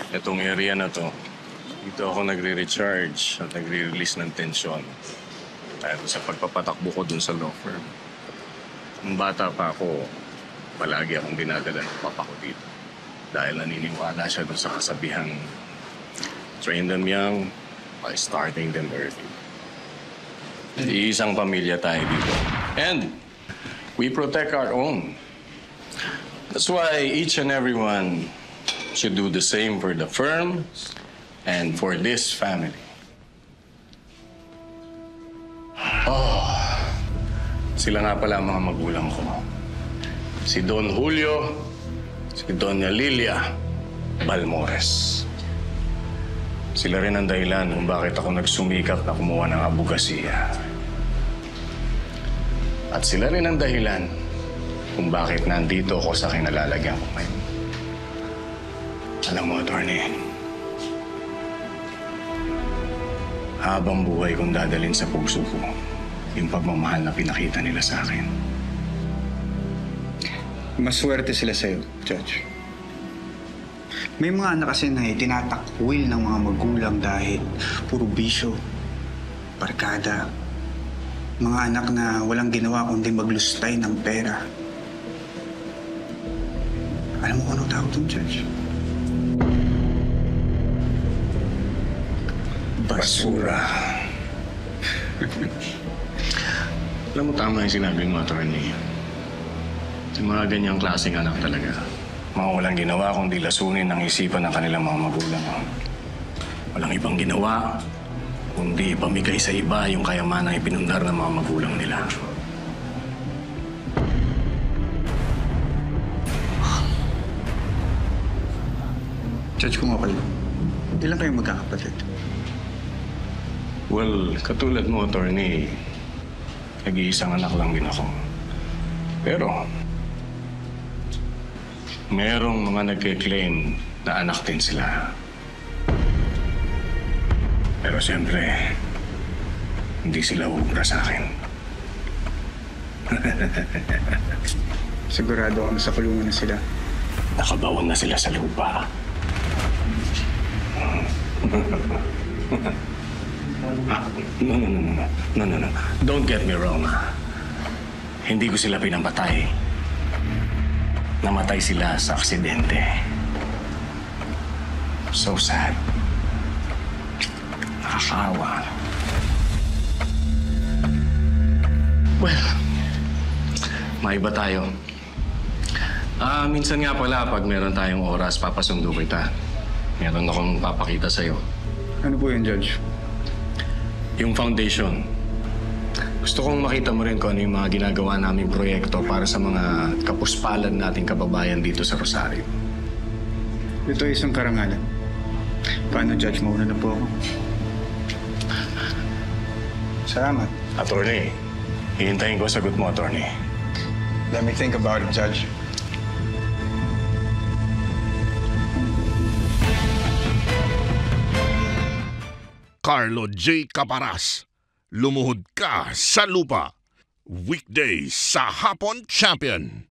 Itong area na to, dito ako nagre-recharge at nagre-release ng tensyon. Dahil sa pagpapatakbo ko dun sa law firm. Nung bata pa ako, palagi akong dinadala ng papa ko dito. Dahil naniniwala siya dun sa kasabihang train them young by starting them early. Iisang pamilya tayo dito. And we protect our own. That's why each and everyone should do the same for the firm and for this family. Oh, sila nga pala ang mga magulang ko. Si Don Julio, si Doña Lilia Balmores. Sila rin ang dahilan kung bakit ako nagsumikap na kumuha ng abogasiya. At sila rin ang dahilan kung bakit nandito ako sa kinalalagyan ko ngayon. Alam mo, attorney, habang buhay kong dadalhin sa puso ko yung pagmamahal na pinakita nila sa akin. Maswerte sila sa'yo, Judge. May mga anak kasi na itinatakwil ng mga magulang dahil puro bisyo, barkada. Mga anak na walang ginawa kundi maglustay ng pera. Alam mo kung ano tawag doon, Judge? Basura. Alam mo, tama yung sinabi mo, attorney. Yung mga ganyang klaseng anak talaga. Mga walang ginawa kundi lasunin ang isipan ng kanilang mga magulang. Walang ibang ginawa kundi ipamigay sa iba yung kayamanang ipinundar ng mga magulang nila. Judge, kung ako lang. Ilan kayong magkakapatid? Well, katulad mo, attorney, nag-iisang anak lang din ako. Pero, merong mga nagke-claim na anak din sila. Pero siyempre, hindi sila ubra sa akin. Sigurado ako na sa kulungan na sila. Nakabawon na sila sa lupa. No. Don't get me wrong. Hindi ko sila pinamatay. Namatay sila sa aksidente. So sad. Nakakaawa. Well, maiba tayo. Minsan nga pala, pag meron tayong oras, papasundo kita. Meron akong papakita sa'yo. Ano po yun, Judge? Yung foundation. Gusto kong makita mo rin kung ano yung mga ginagawa naming proyekto para sa mga kapuspalan nating kababayan dito sa Rosario. Ito ay isang karangalan. Paano, Judge? Mauna na po ako. Salamat. Attorney, hihintayin ko sagot mo, attorney. Let me think about it, Judge. Carlo J. Caparas, Lumuhod Ka sa Lupa. Weekdays sa Hapon Champion.